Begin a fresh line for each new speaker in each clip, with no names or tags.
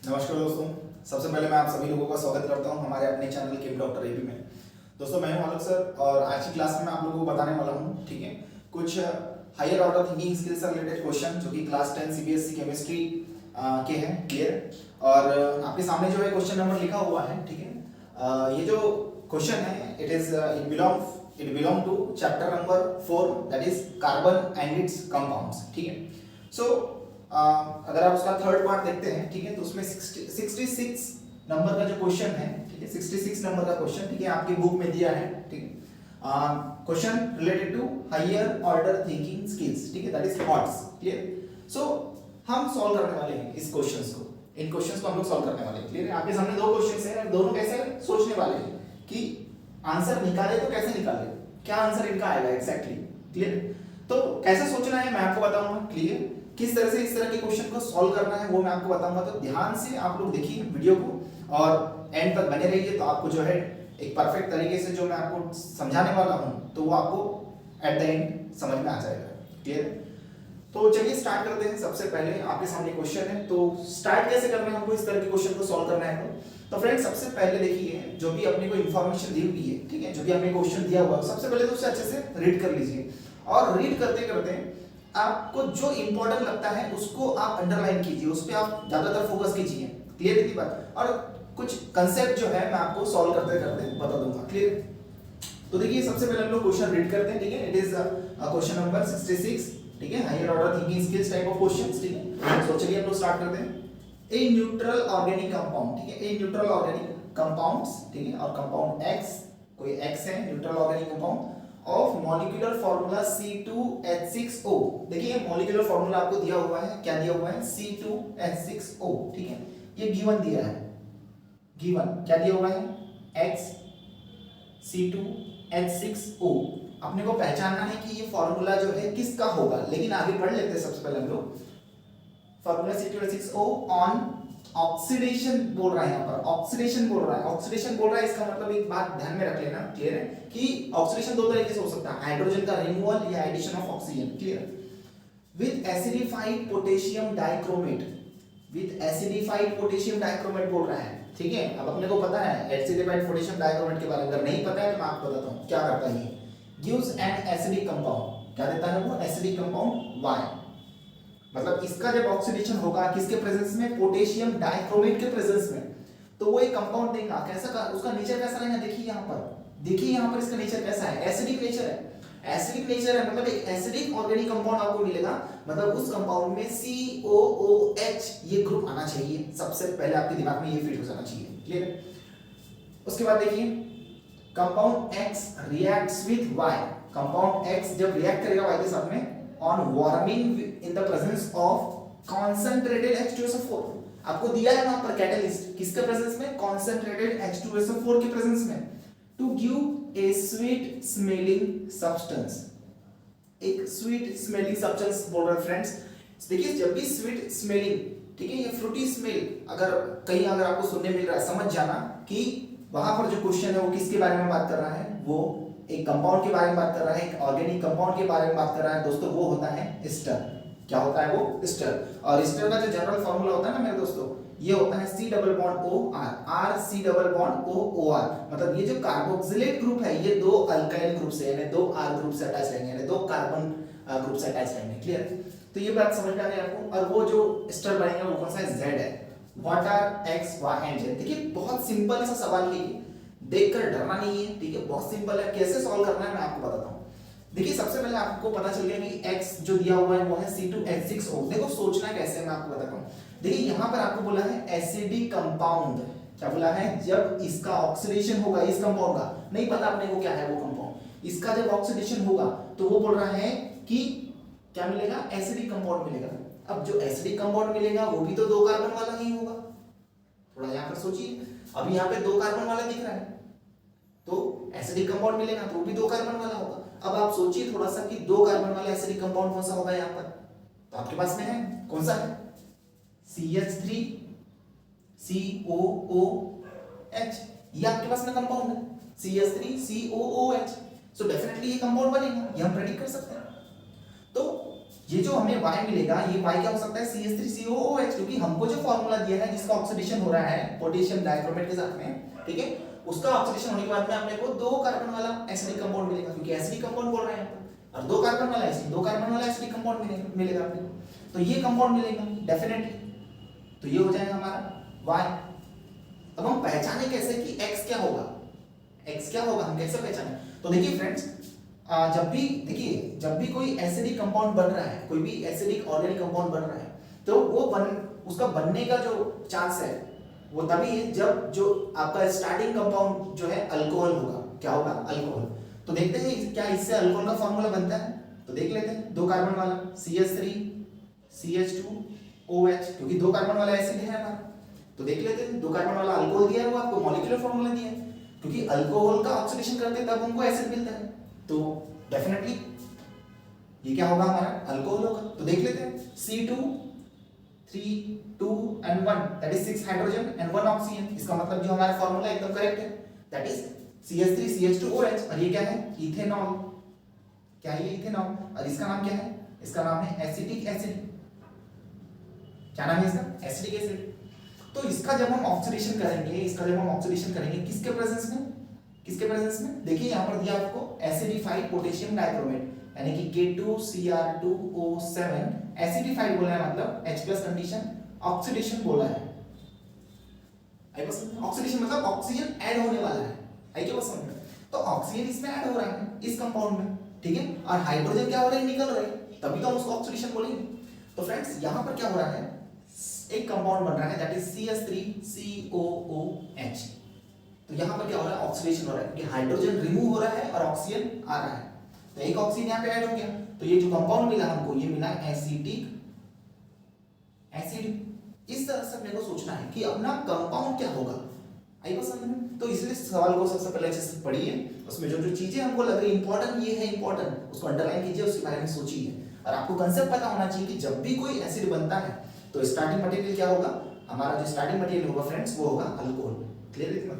नमस्कार दोस्तों। सबसे पहले मैं आप सभी लोगों का स्वागत करता हूं हमारे अपने चैनल केम डॉक्टर एबी में। दोस्तों मैं हूं आलोक सर और आज की क्लास में मैं आप लोगों को बताने वाला हूं, ठीक है, कुछ हायर ऑर्डर थिंकिंग स्किल्स से रिलेटेड क्वेश्चन जो कि क्लास 10 सीबीएसई केमिस्ट्री के हैं। क्लियर। और आपके सामने जो है क्वेश्चन नंबर लिखा हुआ है, ठीक है। ये जो क्वेश्चन है it belong to chapter number 4 that is carbon and its compounds, ठीक है। सो अगर आप उसका थर्ड पार्ट देखते हैं, ठीक है, तो उसमें 66 नंबर का जो क्वेश्चन है, ठीक है, 66 नंबर का क्वेश्चन, ठीक है, आपकी बुक में दिया है, ठीक है। Question related to higher order thinking skills, ठीक है, that is thoughts. Clear. So हम सॉल्व करने वाले हैं इस क्वेश्चंस को, इन क्वेश्चंस को हम लोग सॉल्व करने वाले हैं। क्लियर है। आपके सामने दो क्वेश्चंस हैं, दोनों कैसे सोचने वाले हैं कि आंसर निकाले तो कैसे निकाले, क्या आंसर इनका आएगा एग्जैक्टली। क्लियर। तो कैसे सोचना है मैं आपको बताऊंगा। क्लियर। किस तरह से इस तरह के क्वेश्चन को सॉल्व करना है वो मैं आपको बताऊंगा। तो ध्यान से आप लोग देखिए वीडियो को और एंड तक बने रहिए, तो आपको जो है एक परफेक्ट तरीके से जो मैं आपको समझाने वाला हूं तो वो आपको एट द एंड समझ में आ जाएगा। क्लियर। तो चलिए स्टार्ट करते हैं। सबसे पहले आपके सामने क्वेश्चन है, तो स्टार्ट कैसे करना है हमको इस तरह के क्वेश्चन को सॉल्व करना है। तो फ्रेंड्स सबसे पहले देखिए जो भी अपने को इन्फॉर्मेशन दी हुई है, ठीक है, जो भी हमें क्वेश्चन दिया हुआ है, सबसे पहले तो उसे अच्छे से रीड कर लीजिए और रीड करते करते आपको जो इंपॉर्टेंट लगता है उसको आप अंडरलाइन कीजिए, उस पर आप ज्यादातर फोकस कीजिए। क्लियर है बात। और कुछ कंसेप्ट जो है मैं आपको सॉल्व करते करते बता दूंगा। क्लियर। तो देखिए सबसे पहले हम लोग क्वेश्चन रीड करते हैं, ठीक है। इट इज क्वेश्चन नंबर 66, ठीक है, higher order thinking skills type of questions, ठीक है। तो चलिए हम लोग स्टार्ट करते हैं। ए न्यूट्रल ऑर्गेनिक कंपाउंड, ठीक है, ए न्यूट्रल ऑर्गेनिक कंपाउंड्स, ठीक है, और कंपाउंड एक्स, कोई एक्स है neutral organic compound of molecular formula C2H6O। देखिए मॉलिक्यूलर फार्मूला आपको दिया हुआ है, क्या दिया हुआ है, C2H6O, ठीक है। ये गिवन दिया है, गिवन क्या दिया हुआ है, X C2H6O। अपने को पहचानना है कि ये फार्मूला जो है किसका होगा, लेकिन आगे पढ़ लेते हैं। सबसे पहले हम लोग फार्मूला C2H6O ऑन ऑक्सीडेशन बोल रहा है, यहाँ पर ऑक्सीडेशन बोल रहा है, ऑक्सीडेशन बोल रहा है, इसका मतलब एक बात ध्यान में रख लेना। क्लियर है कि ऑक्सीडेशन दो तरीके से हो सकता है, हाइड्रोजन का रिमूवल या addition of oxygen. Clear. With acidified potassium dichromate, with acidified potassium dichromate बोल रहा है, ठीक है। अब अपने को पता है एसिडिफाइड पोटेशियम डाइक्रोमेट के बारे में, अगर नहीं पता है तो मैं आपको बताता हूँ क्या करता है। गिव्स एन एसिडिक कंपाउंड, क्या देता है वो, एसिडिक कंपाउंड Y। मतलब इसका जब ऑक्सीडेशन होगा किसके प्रेजेंस में, पोटेशियम डाइक्रोमेट के प्रेजेंस में, तो वो एक कंपाउंड देगा। कैसा का उसका नेचर कैसा रहेगा, देखिए यहाँ पर, देखिए यहाँ पर इसका नेचर कैसा है, एसिडिक नेचर है। एसिडिक नेचर है मतलब एक एसिडिक ऑर्गेनिक कंपाउंड आपको मिलेगा। मतलब उस कंपाउंड में COOH ये ग्रुप आना चाहिए, सबसे पहले आपके दिमाग में ये फिट हो जाना चाहिए। क्लियर। उसके बाद देखिए compound X reacts with Y। Compound X जब रिएक्ट करेगा Y के साथ में on warming in the presence of concentrated H2SO4, आपको दिया है वहां पर कैटलिस्ट किसके प्रेजेंस में, concentrated H2SO4 के प्रेजेंस में, to give a sweet smelling substance। एक स्वीट स्मेलिंग सब्सटेंस बोल रहे हैं फ्रेंड्स। देखिए जब भी स्वीट स्मेलिंग, ठीक है, ये फ्रूटी स्मेल अगर कहीं अगर आपको सुनने मिल रहा है, समझ जाना कि वहां पर जो क्वेश्चन है वो किसके बारे में बात कर रहा है, वो एक कंपाउंड के बारे में बात कर रहा है, एक ऑर्गेनिक कंपाउंड के बारे में बात कर रहा है दोस्तों। वो होता है एस्टर। क्या होता है वो, एस्टर। और एस्टर का जो जनरल फार्मूला होता है ना मेरे दोस्तों, ये होता है C double bond O R, R C double bond O O R। मतलब ये जो कार्बोक्सिलेट ग्रुप है ये दो अल्काइल ग्रुप से यानी दो R ग्रुप से अटैच रहेंगे, यानी दो कार्बन ग्रुप से अटैच रहेंगे। क्लियर। तो ये बात समझ में आ गई आपको। और वो जो एस्टर बनेगा वो कौन सा है, Z है। What are X Y and Z। देखिए बहुत सिंपल सा सवाल है, देखकर डरना नहीं है, ठीक है, बहुत सिंपल है। कैसे सॉल्व करना है मैं आपको बताता हूँ। देखिए सबसे पहले आपको पता चल गया कि X जो दिया हुआ है वो है C2H6O। देखो सोचना कैसे है मैं आपको बताता हूँ। देखिए यहाँ पर आपको बोला है एसिडिक कंपाउंड, क्या बोला है, जब इसका ऑक्सीडेशन होगा इस कंपाउंड का, नहीं पता अपने को क्या है वो कंपाउंड, इसका जब ऑक्सीडेशन होगा तो वो बोल रहा है कि क्या मिलेगा, एसिडिक कंपाउंड मिलेगा। अब जो एसिडिक कंपाउंड मिलेगा वो भी तो दो कार्बन वाला ही होगा। थोड़ा यहाँ पर सोचिए, अभी यहाँ पे दो कार्बन वाला दिख रहा है, तो एसिडिक कंपाउंड मिलेगा तो वो भी दो कार्बन वाला होगा। अब आप सोचिए थोड़ा सा कि दो कार्बन वाला एसिडिक कंपाउंड कौन सा होगा यहाँ पर, तो आपके पास में है कौन सा है, CH3 COOH। ये आपके पास में कंपाउंड है CH3 COOH। सो डेफिनेटली ये कंपाउंड बनेगा, ये हम प्रेडिक्ट कर सकते हैं। तो ये जो हमें Y मिलेगा, ये Y क्या हो सकता है CH3COOH, क्योंकि हमको जो फॉर्मूला दिया है जिसका ऑक्सीडेशन हो रहा है पोटेशियम डाइक्रोमेट के साथ में, ठीक है, उसका ऑक्सीडेशन होने के बाद में अपने को 2 कार्बन वाला एसिडिक कंपाउंड मिलेगा, क्योंकि एसिडिक कंपाउंड बोल रहे हैं यहाँ पर, और 2 कार्बन वाला एसिडिक कंपाउंड मिलेगा अपने को, तो ये कंपाउंड मिलेगा डेफिनेटली, तो ये हो जाएगा हमारा Y। अब हम पहचाने कैसे कि X क्या होगा, X क्या होगा, हम कैसे पहचाने? तो देखिए फ्रेंड्स, जब भी कोई एसिडिक कंपाउंड बन रहा है, कोई भी एसिडिक ऑर्गेनिक कंपाउंड बन रहा है, तो वो उसका बनने का जो चांस है वो तभी है जब जो आपका स्टार्टिंग कंपाउंड जो है अल्कोहल होगा। क्या होगा? अल्कोहल। तो देखते हैं क्या इससे अल्कोहल का फॉर्मूला बनता है, तो देख लेते हैं। 2 कार्बन वाला CH3 CH2OH, क्योंकि 2 कार्बन वाला एसिड है हमारा, तो देख लेते हैं। 2 कार्बन वाला अल्कोहल दिया है, वो आपको मॉलिक्यूलर फॉर्मूला दिया है, क्योंकि अल्कोहल का ऑक्सीडेशन करते हैं तब हमको एसिड मिलता है, तो डेफिनेटली ये क्या होगा, हमारा अल्कोहल होगा। तो देख लेते हैं C2 3 2 and 1, that is 6 hydrogen and 1 oxygen. इसका मतलब जो हमारा फार्मूला एकदम करेक्ट है, दैट इज CH3 CH2OH, और ये क्या है? इथेनॉल। क्या है ये? इथेनॉल। और इसका नाम क्या है? इसका नाम है एसिटिक एसिड। क्या नाम है इसका? Acetic acid. तो इसका जब हम ऑक्सीडेशन करेंगे, किसके प्रेजेंस में? देखिए यहां पर दिया आपको एसिडिफाइड पोटेशियम डाइक्रोमेट, यानी कि K2Cr2O7 एसिडिफाइड बोला है, मतलब H+ कंडीशन, ऑक्सीडेशन बोला है। आई बस ऑक्सीडेशन मतलब ऑक्सीजन ऐड होने वाला है, आई क्या बस समझ में? तो ऑक्सीजन इसमें ऐड हो रहा है इस कंपाउंड में, ठीक है, और हाइड्रोजन क्या हो रहा है? निकल रहा है, तभी तो हम उसको ऑक्सीडेशन बोलेंगे। तो फ्रेंड्स यहां पर क्या हो रहा है, एक कंपाउंड बन रहा है, दैट इज CH3COOH। तो यहां पर क्या हो रहा है? ऑक्सीडेशन हो रहा है, क्योंकि हाइड्रोजन रिमूव हो रहा है और ऑक्सीजन आ रहा है, तो एक ऑक्सीजन यहां पे ऐड हो गया। तो ये जो कंपाउंड मिला हमको, ये मिला एसिटिक एसिड। इस तरह से अपने को सोचना है कि अपना कंपाउंड क्या होगा, आई बात समझ में? तो इसलिए सवाल को सबसे पहले अच्छे से पढ़िए, उसमें जो जो चीजें हमको लग रही इंपॉर्टेंट, ये है इंपॉर्टेंट, उसको अंडरलाइन कीजिए, उसके बारे में सोचिए। और आपको कंसेप्ट पता होना चाहिए कि जब भी कोई एसिड बनता है तो स्टार्टिंग मटेरियल क्या होगा, हमारा जो स्टार्टिंग मटेरियल होगा फ्रेंड्स, वो होगा अल्कोहल। क्लियर है इतना?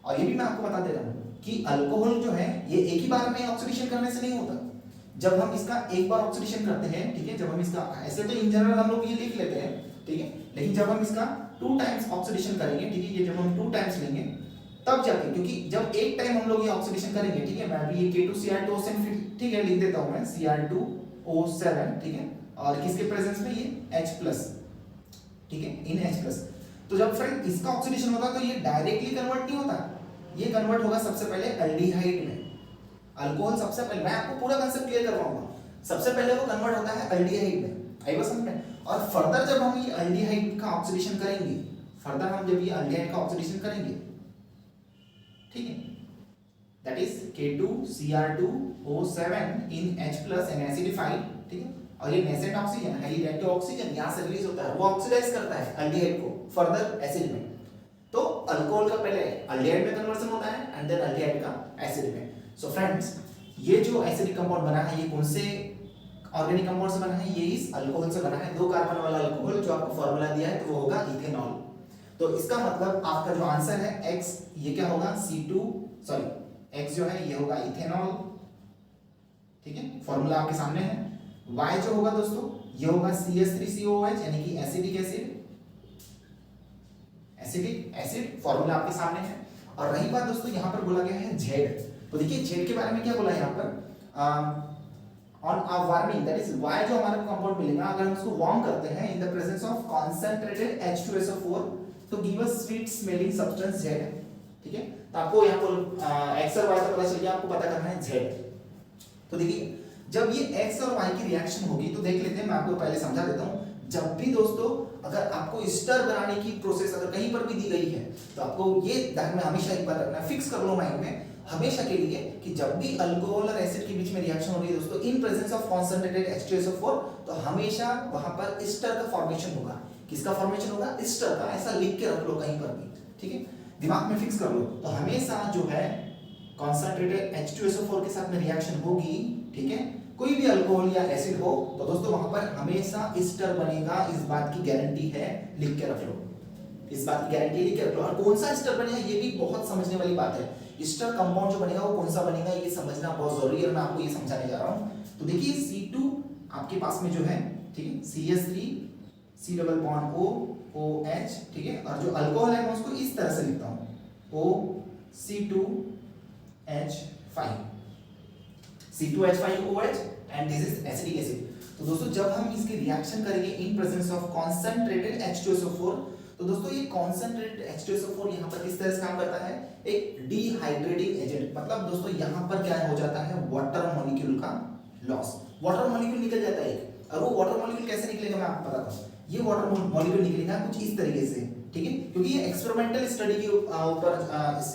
और ये भी मैं आपको बता दे रहा हूँ कि अल्कोहल जो है ये एक ही बार में ऑक्सीडेशन करने से नहीं होता। जब हम इसका एक बार ऑक्सीडेशन करते हैं, ठीक है, जब हम इसका, ऐसे तो इन जनरल हम लोग ये लिख लेते हैं, ठीक है, लेकिन जब हम इसका 2 टाइम्स ऑक्सीडेशन करेंगे, ठीक है, ये जब हम 2 टाइम्स लेंगे तब जाके, क्योंकि जब एक टाइम हम लोग ये ऑक्सीडेशन करेंगे, ठीक है, मैं अभी ये K2Cr2O7, ठीक है, लिख देता हूं मैं Cr2O7, ठीक है, और किसके प्रेजेंस में? ये H+, ठीक है, इन H+। तो जब फ्रेंड इसका ऑक्सीडेशन होता है तो ये डायरेक्टली कन्वर्ट नहीं होता, ये कन्वर्ट होगा सबसे पहले एल्डिहाइड में। अल्कोहल सबसे पहले, मैं आपको पूरा कांसेप्ट क्लियर करवाऊंगा, सबसे पहले वो कन्वर्ट होता है एल्डिहाइड में, आई बात समझ में? और फर्दर जब हम ये एल्डिहाइड का ऑक्सीडेशन करेंगे, ठीक है, that is K2Cr2O7 in H+ and acidified, ठीक है, और ये nascent oxygen, highly reactive oxygen यहां से रिलीज होता है, वो ऑक्सीडाइज करता है एल्डिहाइड को फर्दर एसिड में। तो अल्कोहल का पहले एल्डिहाइड में कन्वर्जन होता है एंड देन एल्डिहाइड का एसिड में। सो फ्रेंड्स, ये जो एसिडिक कंपाउंड बना है, ये कौन से ऑर्गेनिक कंपाउंड से बना है? ये इस अल्कोहल से बना है, 2 कार्बन वाला अल्कोहल, जो आपको फार्मूला दिया है, तो वो होगा इथेनॉल। तो इसका मतलब आपका जो आंसर है X, ये क्या होगा? X जो है ये होगा इथेनॉल, ठीक है, फार्मूला आपके सामने है। Y जो होगा दोस्तों, ये होगा CH3COOH, यानी कि एसिडिक एसिड, फार्मूला आपके सामने है। और रही बात दोस्तों, यहाँ पर बोला गया है Z, तो देखिए Z के बारे में क्या बोला है यहाँ पर, on a warming, that is Y जो हमारे को कंपाउंड मिलेगा, अगर हम उसको वार्म करते हैं in the presence of concentrated H2SO4 तो give us sweet smelling substance Z, ठीक है। तो आपको यहाँ पर X और Y का पता चल गया, आपको पता करना है Z। तो देखिए जब ये X और Y की रिएक्शन होगी, तो देख लेते हैं, मैं आपको पहले समझा देता हूँ। जब भी दोस्तों अगर आपको स्टर बनाने की प्रोसेस अगर कहीं पर भी दी गई है, तो आपको ये ध्यान में हमेशा एक बात रखना, फिक्स कर लो माइंड में हमेशा के लिए, कि जब भी अल्कोहल और एसिड के बीच में रिएक्शन हो रही है दोस्तों इन प्रेजेंस ऑफ कॉन्सेंट्रेटेड H2SO4, तो हमेशा वहां पर स्टर का फॉर्मेशन होगा। किसका फॉर्मेशन होगा? स्टर का। ऐसा लिख के रख लो कहीं पर भी, ठीक है, दिमाग में फिक्स कर लो। तो हमेशा जो है कॉन्सेंट्रेटेड H2SO4 के साथ में रिएक्शन होगी, ठीक है, कोई भी अल्कोहल या एसिड हो, तो दोस्तों वहां पर हमेशा स्टर बनेगा, इस बात की गारंटी है, लिख के रख लो, इस बात की गारंटी लिख के रख लो। और कौन सा स्टर बनेगा ये भी बहुत समझने वाली बात है, स्टर कंपाउंड जो बनेगा वो कौन सा बनेगा ये समझना बहुत जरूरी है, मैं आपको ये समझाने जा रहा हूं। तो देखिए C2 आपके पास में जो है, ठीक है, CH3 C double bond O OH, ठीक है, और जो अल्कोहल है मैं उसको इस तरह से लिखता हूँ OC2H5 C2H5OH and this is acetic acid. तो दोस्तों जब हम इसकी रिएक्शन करेंगे इन प्रेजेंस ऑफ कॉन्सेंट्रेटेड H2SO4, तो दोस्तों ये कॉन्सेंट्रेटेड H2SO4 यहाँ पर किस तरह से काम करता है, एक डिहाइड्रेटिंग एजेंट, मतलब दोस्तों यहाँ पर क्या हो जाता है, वाटर मॉलिक्यूल का लॉस, वाटर मॉलिक्यूल निकल जाता है एक, और वो वाटर मॉलिक्यूल कैसे निकलेगा मैं आपको बताता हूँ। ये वाटर मॉलिक्यूल निकलेगा कुछ इस तरीके से, ठीक है, क्योंकि ये एक्सपेरिमेंटल स्टडी के ऊपर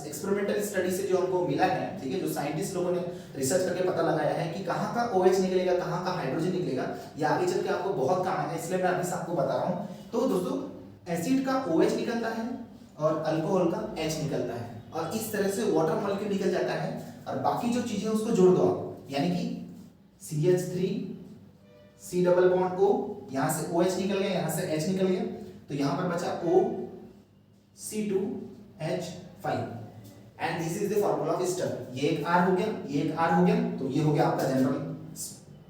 एक्सपेरिमेंटल स्टडी से जो हमको मिला है, ठीक है, जो साइंटिस्ट लोगों ने रिसर्च करके पता लगाया है कि कहाँ का OH निकलेगा, कहाँ का हाइड्रोजन निकलेगा, ये आगे चल के आपको बहुत काम आएगा, इसलिए मैं अभी आपको बता रहा हूँ। तो दोस्तों एसिड का OH निकलता है और अल्कोहल का H निकलता है, और इस तरह से वाटर मॉलिक्यूल निकल जाता है, और बाकी जो चीजें उसको जोड़ दो आप, यानी कि CH3 C double bond O, यहाँ से OH निकल गया, यहाँ से H निकल गया, तो यहाँ पर बचा OC2H5 and this is the formula of ester. ये एक R हो गया, ये एक R हो गया, तो ये हो गया आपका जनरल,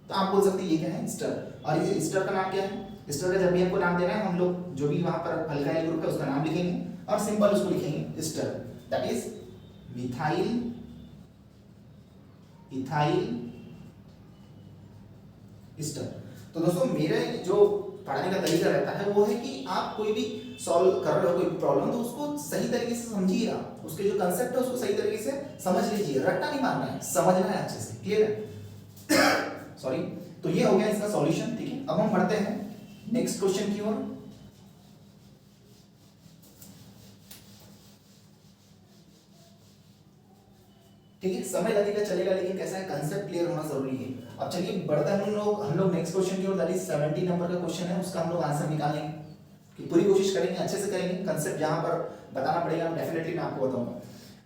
तो आप बोल सकते हैं ये क्या है, स्टर। और ये स्टर का नाम क्या है, स्टर का जब भी हमको नाम देना है हम लोग जो भी वहां पर अल्काइल ग्रुप है उसका नाम लिखेंगे और सिंपल उसको लिखेंगे ester, that is methyl ethyl ester. तो दोस्तों मेरे जो पढ़ाने का तरीका रहता है वो है कि आप कोई भी सॉल्व कर रहे हो कोई प्रॉब्लम, तो उसको सही तरीके से समझिए, आप उसके जो कंसेप्ट है उसको सही तरीके से समझ लीजिए, रट्टा नहीं मारना है, समझना है अच्छे से, क्लियर है। सॉरी, तो ये हो गया इसका सॉल्यूशन, ठीक है। अब हम बढ़ते हैं नेक्स्ट क्वेश्चन की ओर। ठीक है, समय लगेगा चलेगा, लेकिन कैसा है कंसेप्ट क्लियर होना जरूरी है। अब चलिए बढ़ते हैं हम लोग नेक्स्ट क्वेश्चन की ओर, दैट इज 70 नंबर का क्वेश्चन है, उसका हम लोग आंसर निकालेंगे कि पूरी कोशिश करेंगे, अच्छे से करेंगे, कंसेप्ट जहां पर बताना पड़ेगा डेफिनेटली मैं आपको बताऊंगा।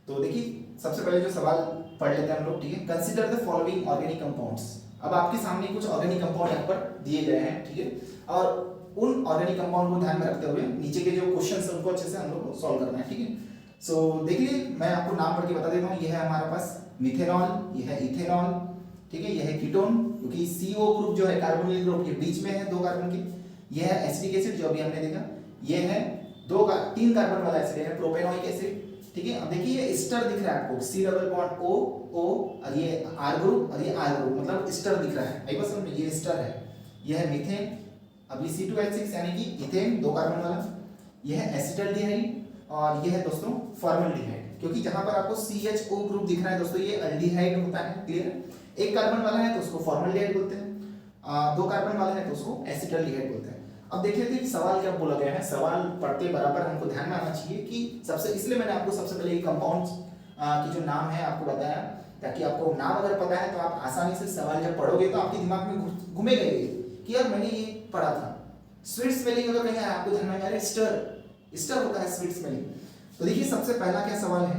तो देखिए सबसे पहले जो सवाल पढ़ लेते हैं हम लोग, ठीक है। Consider the following organic compounds. अब आपके सामने कुछ ऑर्गेनिक कंपाउंड यहाँ पर दिए गए हैं, ठीक है, और उन ऑर्गेनिक कंपाउंड को ध्यान में रखते हुए नीचे के जो क्वेश्चन है उनको अच्छे से हम लोग सॉल्व करना है, ठीक है। सो देखिए मैं आपको नाम पढ़ के बता देता हूँ, ये है हमारे पास मिथेनॉल, ये है इथेनॉल, ठीक है, ये है कीटोन, क्योंकि CO ग्रुप जो है कार्बोनिल ग्रुप के बीच में है 2 कार्बन के, ये है एसिटिक एसिड जो अभी हमने देखा, ये है 3 कार्बन वाला एसिड है प्रोपेनोइक एसिड, ठीक है। अब देखिए ये स्टर दिख रहा है आपको, C double bond O O, और ये R ग्रुप और ये R ग्रुप, मतलब स्टर दिख रहा है, आई बस ये स्टर है, ये है मीथेन, अभी C2H6 यानी कि इथेन 2 कार्बन वाला, ये है एसिटाल्डिहाइड, और ये है दोस्तों फॉर्मल्डिहाइड, क्योंकि जहां पर आपको CHO ग्रुप दिख रहा है दोस्तों ये अल्डिहाइड होता है, क्लियर है। 1 कार्बन वाला है तो उसको फॉर्मल्डिहाइड बोलते हैं, 2 कार्बन वाला है तो उसको एसिटाल्डिहाइड बोलते हैं। अब देख लेते हैं कि सवाल क्या बोला गया है। सवाल पढ़ते बराबर हमको ध्यान में आना चाहिए कि सबसे, इसलिए मैंने आपको सबसे पहले ये कंपाउंड्स की जो नाम है आपको बताया, ताकि आपको नाम अगर पता है तो आप आसानी से सवाल जब पढ़ोगे तो आपके दिमाग में घूमेगा ये कि यार मैंने ये पढ़ा था। स्वीट स्मेलिंग अगर कहीं आपको ध्यान में आ रहा है, स्टर होता है स्वीट स्मेलिंग। तो देखिए सबसे पहला क्या सवाल है,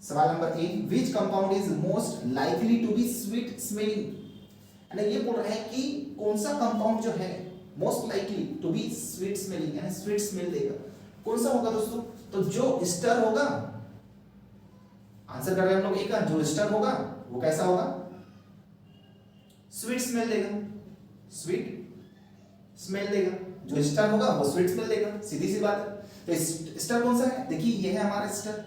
सवाल number 1, which compound is most likely to be sweet smelling. ये बोल रहा है कि कौन सा कंपाउंड जो है most likely to be sweet smelling, यानी स्वीट स्मेल देगा, कौन सा होगा दोस्तों, तो जो स्टर होगा, आंसर कर रहे हैं हम लोग एक, जो स्टर होगा वो कैसा होगा, स्वीट स्मेल देगा, स्वीट स्मेल देगा, जो स्टर होगा वो स्वीट स्मेल देगा, सीधी सी बात है। तो स्टर कौन सा है, देखिए ये है हमारा स्टर,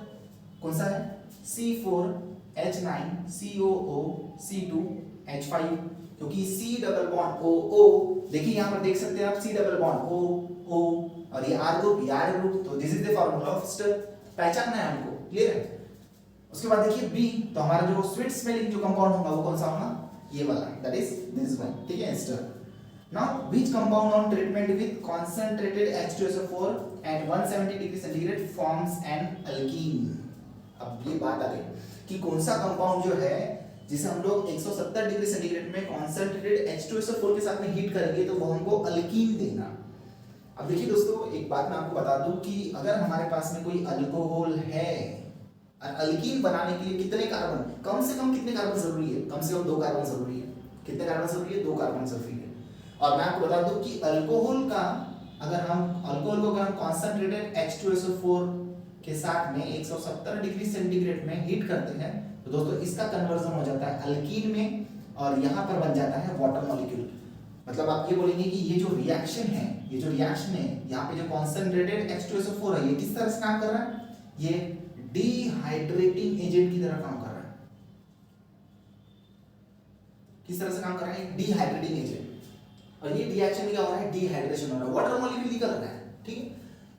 कौन सा है, C4H9COO C2H5, क्योंकि C double bond O O, देखिए यहाँ पर देख सकते हैं आप C double bond O O, और ये R ग्रुप, तो this is the formula of ester, पहचानना है हमको, क्लियर है। उसके बाद देखिए B, तो हमारा जो स्वीट स्मेलिंग जो कंपाउंड होगा वो कौन सा होगा, ये वाला, दैट इज दिस वन, ठीक है, stir. Now, which compound on treatment with concentrated H2SO4 at 170 degree centigrade forms an alkene? अब ये बात आ गई कि कौन सा कंपाउंड जो है जिसे हम लोग 170 डिग्री सेंटीग्रेड में कॉन्सेंट्रेटेड H2SO4 के साथ में हीट करेंगे तो वो हमको अल्कीन देगा। अब देखिए दोस्तों एक बात मैं आपको बता दूं कि अगर हमारे पास में कोई अल्कोहल है, अल्कीन बनाने के लिए कितने कार्बन, कम से कम कितने कार्बन जरूरी है, कम से कम 2 कार्बन जरूरी है। कितने कार्बन जरूरी है, 2 कार्बन जरूरी है। और मैं आपको बता दूं कि अल्कोहल को अगर हम कॉन्सेंट्रेटेड H2SO4 के साथ में 170 डिग्री सेंटीग्रेड में हीट करते हैं तो दोस्तों इसका कन्वर्जन हो जाता है अल्कीन में, और यहाँ पर बन जाता है वाटर मॉलिक्यूल, मतलब आप ये बोलेंगे कि ये जो रिएक्शन है, ये जो रिएक्शन है, यहाँ पे जो कॉन्सेंट्रेटेड H2SO4 है, ये किस तरह से काम कर रहा है? ये डिहाइड्रेटिंग एजेंट की तरह काम कर रहा है। किस तरह से काम कर रहा है? Dehydrating agent. और ये रिएक्शन क्या हो रहा है? डिहाइड्रेशन हो रहा है, वाटर मॉलिक्यूल निकल रहा है, ठीक है।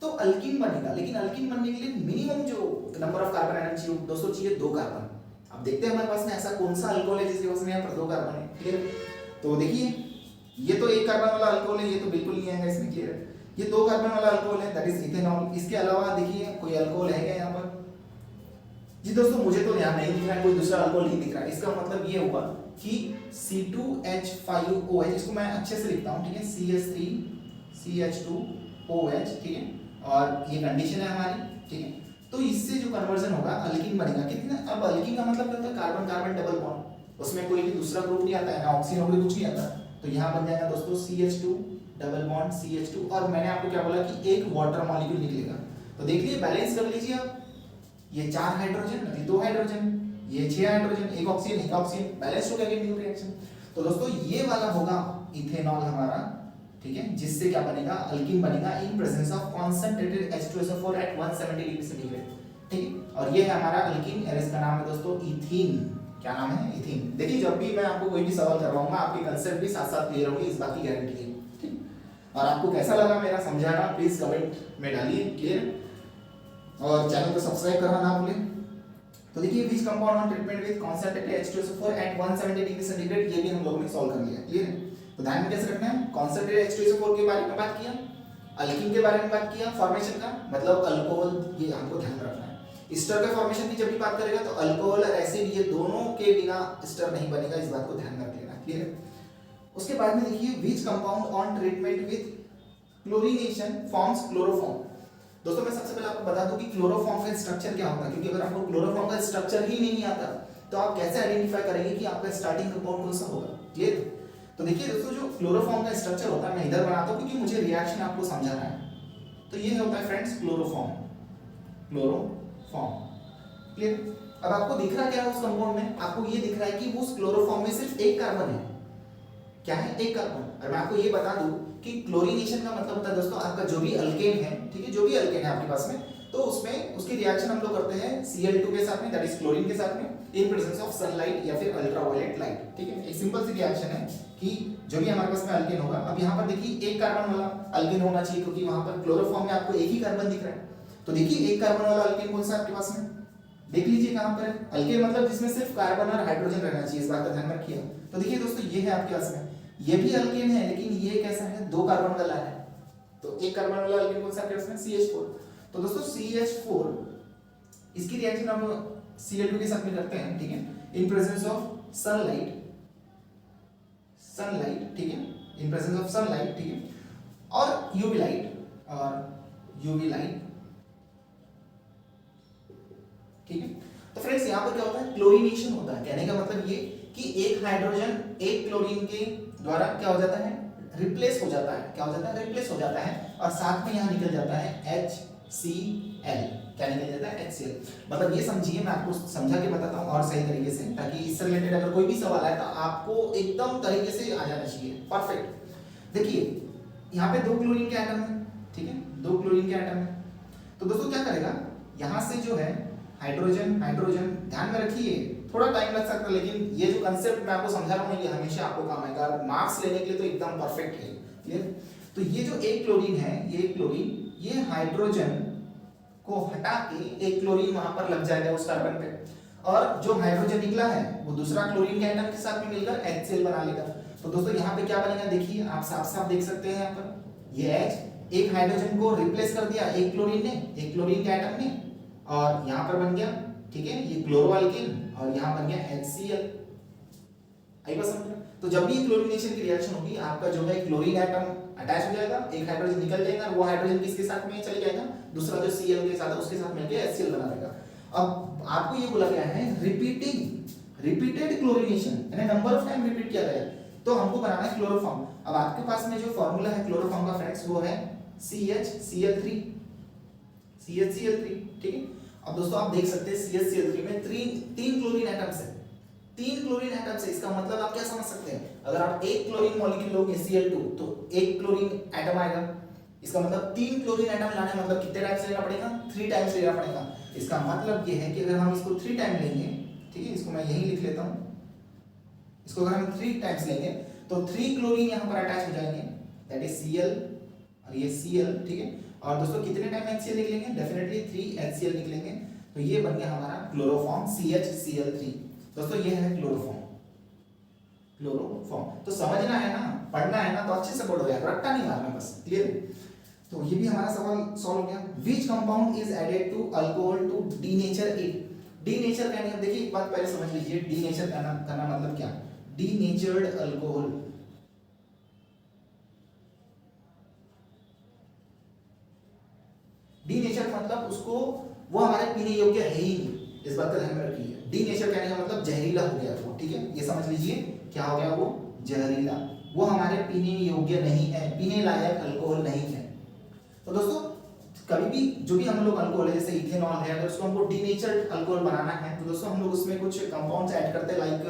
तो अल्कीन बनेगा, लेकिन अल्कीन बनने के लिए मिनिमम जो नंबर ऑफ कार्बन एटम चाहिए दोस्तों, चाहिए 2 कार्बन। अब देखते हैं हमारे पास में ऐसा कौन सा अल्कोहल है जिसके पास में यहाँ पर 2 कार्बन है, क्लियर। तो देखिए ये तो 1 कार्बन वाला अल्कोहल है, ये तो बिल्कुल नहीं आएगा इसमें, क्लियर है। ये 2 कार्बन वाला अल्कोहल है, दैट इज इथेनॉल। इसके अलावा देखिए कोई अल्कोहल है क्या यहाँ पर? जी दोस्तों मुझे तो यहाँ नहीं दिख रहा है, कोई दूसरा अल्कोहल नहीं दिख रहा है। इसका मतलब ये हुआ कि C2H5OH, इसको मैं अच्छे से लिखता हूँ, ठीक है, CH3CH2OH, ठीक है, और ये कंडीशन है हमारी, ठीक है। तो इससे जो कन्वर्जन होगा अल्कीन बनेगा। कितना? अब अल्कीन का मतलब क्या होता है? कार्बन कार्बन डबल बॉन्ड, उसमें कोई भी दूसरा ग्रुप नहीं आता है, ना ऑक्सीजन वगैरह कुछ नहीं आता। तो यहाँ बन जाएगा दोस्तों CH2 डबल बॉन्ड CH2, और मैंने आपको क्या बोला कि एक वाटर मॉलिक्यूल निकलेगा। तो देख लीजिए, बैलेंस कर लीजिए आप, ये 4 हाइड्रोजन, ये 2 हाइड्रोजन, ये 6 हाइड्रोजन, एक ऑक्सीजन, बैलेंस हो गया न्यू रिएक्शन। तो दोस्तों ये वाला होगा इथेनॉल हमारा, ठीक है, जिससे क्या बनेगा? अल्कीन बनेगा in presence of concentrated H2SO4 at 170 degree centigrade, ठीक है। और ये है हमारा अल्कीन, और इसका नाम है दोस्तों इथीन। क्या नाम है? इथीन। देखिए जब भी मैं आपको कोई भी सवाल करवाऊंगा, आपके कंसेप्ट भी साथ साथ क्लियर होंगे, इस बात की गारंटी है, ठीक। और आपको कैसा लगा मेरा समझाना, प्लीज कमेंट में डालिए, क्लियर। और चैनल को सब्सक्राइब करना ना भूलें। तो देखिए which compound on treatment with concentrated H2SO4 at 170 degree centigrade, ये भी हम लोगों ने सॉल्व कर लिया, क्लियर है। तो ध्यान में कैसे रखना है? कॉन्सेंट्रेटेड H2SO4 के बारे में बात किया, अल्कीन के बारे में बात किया, फॉर्मेशन का मतलब अल्कोहल, ये हमको ध्यान रखना है। स्टर के फॉर्मेशन की जब भी बात करेगा तो अल्कोहल और एसिड, ये दोनों के बिना स्टर नहीं बनेगा, इस बात को ध्यान रख लेना, क्लियर है। उसके बाद में देखिए which compound on treatment with chlorination forms chloroform. दोस्तों मैं सबसे पहले आपको बता दूं कि क्लोरोफॉर्म का स्ट्रक्चर क्या होता है, क्योंकि अगर आपको क्लोरोफॉर्म का स्ट्रक्चर ही नहीं आता तो आप कैसे आइडेंटिफाई करेंगे कि आपका स्टार्टिंग कंपाउंड कौन सा होगा, क्लियर। तो देखिए दोस्तों जो क्लोरोफॉर्म का स्ट्रक्चर होता है, मैं इधर बनाता हूं क्योंकि मुझे रिएक्शन आपको समझाना है। तो ये होता है फ्रेंड्स क्लोरोफॉर्म, क्लियर। अब आपको दिख रहा क्या है उस कंपाउंड में? आपको ये दिख रहा है कि उस क्लोरोफॉर्म में सिर्फ 1 कार्बन है। क्या है? 1 कार्बन। और मैं आपको ये बता दूं कि क्लोरीनेशन का मतलब होता है दोस्तों आपका जो भी अल्केन है, ठीक है, जो भी अल्केन है आपके पास में, तो उसमें उसकी रिएक्शन हम लोग करते हैं Cl2 के साथ में, दैट इज क्लोरीन के साथ में, इन प्रेजेंस ऑफ सनलाइट या फिर अल्ट्रावायलेट लाइट, ठीक है। एक सिंपल सी रिएक्शन है कि जो भी हमारे पास में अल्केन होगा, अब यहाँ पर देखिए 1 कार्बन वाला अल्केन होना चाहिए, क्योंकि वहां पर क्लोरोफॉर्म में आपको 1 ही कार्बन दिख रहा है। तो देखिए 1 कार्बन वाला अल्केन कौन सा आपके पास में, देख लीजिए कहां पर है। अल्केन मतलब जिसमें सिर्फ कार्बन और हाइड्रोजन रहना चाहिए, इस बात का ध्यान रखिए। तो देखिए दोस्तों ये है आपके पास में, ये भी अल्केन है, लेकिन ये कैसा है? 2 कार्बन वाला है। तो 1 कार्बन वाला अल्केन कौन सा आपके पास में? CH4। तो दोस्तों CH4 इसकी रिएक्शन हम Cl2 के साथ में करते हैं, ठीक है, इन प्रेजेंस ऑफ सनलाइट, ठीक है, इन प्रेजेंस ऑफ सनलाइट, ठीक है, और यूवी लाइट, ठीक है। तो फ्रेंड्स यहाँ पर क्या होता है? क्लोरीनेशन होता है। कहने का मतलब ये कि एक हाइड्रोजन एक क्लोरीन के द्वारा क्या हो जाता है? रिप्लेस हो जाता है। क्या हो जाता है? रिप्लेस हो जाता है, और साथ में यहाँ निकल जाता है HCl। क्या निकल जाता है? HCl। मतलब ये समझिए, मैं आपको समझा के बताता हूँ और सही तरीके से, ताकि इससे रिलेटेड अगर कोई भी सवाल आए तो आपको एकदम तरीके से आ जाना चाहिए, परफेक्ट। देखिए यहाँ पे 2 क्लोरीन के एटम है, ठीक है, 2 क्लोरीन के एटम है। तो दोस्तों क्या करेगा, यहाँ से जो है हाइड्रोजन, ध्यान में रखिए थोड़ा टाइम लग सकता है, लेकिन ये जो कंसेप्ट मैं आपको समझा रहा हूँ ये हमेशा आपको काम आएगा, मार्क्स लेने के लिए तो एकदम परफेक्ट है, क्लियर। तो ये जो एक क्लोरीन है, ये क्लोरीन, ये हाइड्रोजन को हटा के एक क्लोरीन वहां पर लग जाएगा उस कार्बन पे, और जो हाइड्रोजन निकला है वो दूसरा क्लोरीन के एटम के साथ में मिलकर HCl बना लेगा। तो दोस्तों यहाँ पे क्या बनेगा, देखिए आप साफ साफ देख सकते हैं, यहाँ पर ये H एक हाइड्रोजन को रिप्लेस कर दिया एक क्लोरीन ने, एक क्लोरीन के एटम ने, और यहाँ पर बन गया, ठीक है, ये क्लोरोअल्कीन, और यहाँ बन गया HCl। आई बात समझ? तो जब भी क्लोरीनेशन की रिएक्शन होगी, आपका जो है क्लोरीन एटम अटैच हो जाएगा, एक हाइड्रोजन निकल जाएगा, वो हाइड्रोजन किसके साथ में चले जाएगा? दूसरा जो Cl के साथ है उसके साथ मिलकर HCl बना देगा। अब आपको ये बोला गया है रिपीटेड क्लोरीनेशन, यानी नंबर ऑफ टाइम रिपीट किया गया, तो हमको बनाना है क्लोरोफॉर्म। अब आपके पास में जो फॉर्मूला है क्लोरोफॉर्म का फ्रेंड्स, वो है CHCl3, ठीक है। अब दोस्तों आप देख सकते हैं CHCl3 में 3 क्लोरीन एटम्स है, 3 क्लोरीन एटम्स है। इसका मतलब आप क्या समझ सकते हैं, अगर आप एक क्लोरीन मॉलिक्यूल लोगे Cl2 तो एक क्लोरीन एटम आएगा। इसका मतलब 3 क्लोरीन एटम लाने मतलब कितने टाइम्स लेना पड़ेगा, 3 टाइम्स लेना पड़ेगा। इसका मतलब ये है कि अगर हम इसको 3 टाइम लेंगे, ठीक है, इसको मैं यहीं लिख लेता हूं, इसको अगर हम 3 टाइम्स लेंगे तो 3 क्लोरीन यहां पर अटैच हो जाएंगे, दैट इज Cl और ये Cl, ठीक है। और दोस्तों कितने टाइम HCl निकलेंगे, डेफिनेटली 3 HCl निकलेंगे। तो ये बन गया हमारा क्लोरोफॉर्म CHCl3। दोस्तों ये है क्लोरोफॉर्म, क्लोरोफॉर्म। तो समझना है ना, पढ़ना है ना, तो अच्छे से पढ़ो यार, रट्टा नहीं मारना बस, क्लियर। तो ये भी हमारा सवाल सॉल्व हो गया। Which compound is added to alcohol to denature it. Denature कहने का देखिए एक बात पहले समझ लीजिए, डीनेचर करना मतलब क्या, डीनेचर्ड अल्कोहल। डीनेचर मतलब उसको वो हमारे पीने योग्य है ही नहीं, इस बात का ध्यान में रखिए। डीनेचर कहने का मतलब जहरीला हो गया वो, ठीक है, ये समझ लीजिए क्या हो गया वो, जहरीला, वो हमारे पीने योग्य नहीं है, पीने लायक अल्कोहल नहीं है। तो दोस्तों कभी भी जो भी हम लोग अल्कोहल है जैसे इथेनॉल है, अगर उसको हमको डीनेचर्ड अल्कोहल बनाना है तो दोस्तों हम लोग उसमें कुछ कंपाउंड्स ऐड करते हैं, लाइक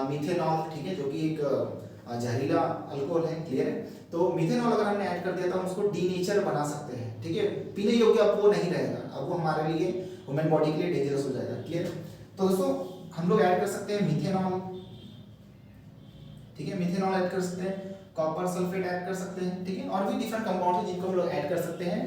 मिथेनॉल, ठीक है, जो कि एक जहरीला अल्कोहल है, क्लियर है। तो मिथेनॉल अगर हमने ऐड कर दिया तो हम उसको डीनेचर बना सकते हैं, ठीक है, पीने योग्य अब वो नहीं रहेगा, अब वो हमारे लिए ह्यूमन बॉडी के लिए डेंजरस हो जाएगा, क्लियर। तो दोस्तों हम लोग ऐड कर सकते हैं मिथेनॉल, ठीक है, मिथेनॉल ऐड कर सकते हैं, कॉपर सल्फेट ऐड कर सकते हैं, ठीक है, और भी डिफरेंट कंपाउंड है जिनको हम लोग ऐड कर सकते हैं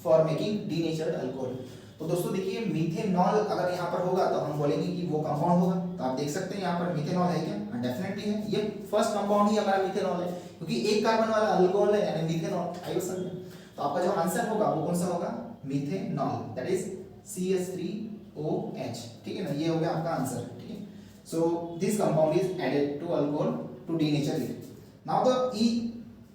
फॉर मेकिंग डीनेचर्ड अल्कोहल। तो दोस्तों देखिए मिथेनॉल अगर यहाँ पर होगा तो हम बोलेंगे कि वो कंपाउंड होगा। तो आप देख सकते हैं यहाँ पर मिथेनॉल है क्या, डेफिनेटली है, ये फर्स्ट कंपाउंड ही हमारा मिथेनॉल है, क्योंकि एक कार्बन वाला अल्कोहल है यानी मिथेनॉल, आइए समझ में। तो आपका जो आंसर होगा वो कौन सा होगा, मिथेनॉल, दैट इज CH3OH, ठीक है ना, ये हो गया आपका आंसर, ठीक है। So this compound is added to alcohol to denature it. Now the ई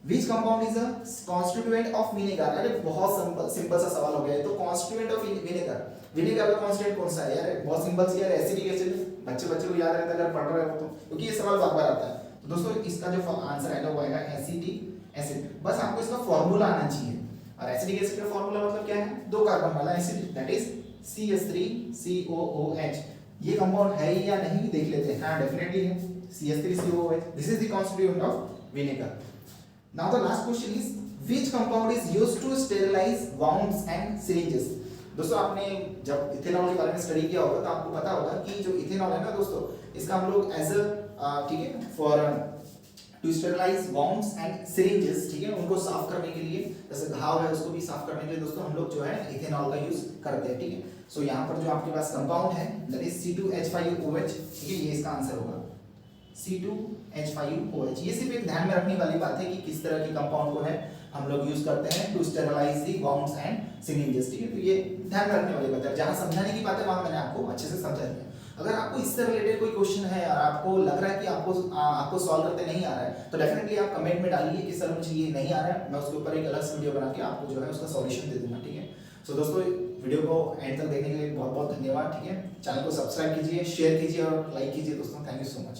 Which compound is a constituent of vinegar? अरे बहुत सिंपल सा सवाल हो गया है। तो constituent of vinegar, विनेगर का कांस्टेंट कौन सा है यार, बहुत सिंपल सी यार, एसिडिक एसिड। बच्चे को याद रहता है अगर पढ़ रहे हो तो, क्योंकि ये सवाल बार बार आता है। तो दोस्तों इसका जो आंसर आएगा वो आएगा एसिडिक एसिड। बस आपको इसका फॉर्मूला आना चाहिए, और एसिडिक एसिड का फॉर्मूला मतलब क्या है, 2 कार्बन वाला एसिड, दैट इज CH3COOH। ये कंपाउंड है या नहीं देख लेते हैं, हाँ डेफिनेटली है, CH3COOH, this is the constituent of vinegar. Now the last question is which compound is used to sterilize wounds and syringes। दोस्तों आपने जब इथेनॉल के बारे में स्टडी किया होगा तो आपको पता होगा कि जो इथेनॉल है ना दोस्तों, इसका हम लोग एज अ ठीक है for to sterilise wounds and syringes, ठीक है, उनको साफ करने के लिए, जैसे घाव है उसको भी साफ करने के लिए दोस्तों हम लोग जो है इथेनॉल का यूज करते हैं, ठीक है। सो यहाँ पर जो आपके पास कंपाउंड है दैट इज C2H5OH, ठीक है, ये इसका आंसर होगा C2H5OH। ये सिर्फ एक ध्यान में रखने वाली बात है कि किस तरह के कंपाउंड को है हम लोग यूज करते हैं to sterilise the wounds and syringes, ठीक है। तो ये ध्यान में रखने वाली बात है, जहां समझाने की बात है वहां मैंने आपको अच्छे से समझा दिया। अगर आपको इससे रिलेटेड कोई क्वेश्चन है और आपको लग रहा है कि आपको सॉल्व करते नहीं आ रहा है तो डेफिनेटली आप कमेंट में डालिए कि सर मुझे ये नहीं आ रहा है, मैं उसके ऊपर एक अलग से वीडियो बना के आपको जो है उसका सॉल्यूशन दे दूंगा, ठीक है। सो दोस्तों वीडियो को एंड तक देखने के लिए बहुत बहुत धन्यवाद, ठीक है। चैनल को सब्सक्राइब कीजिए, शेयर कीजिए और लाइक कीजिए दोस्तों, थैंक यू सो मच।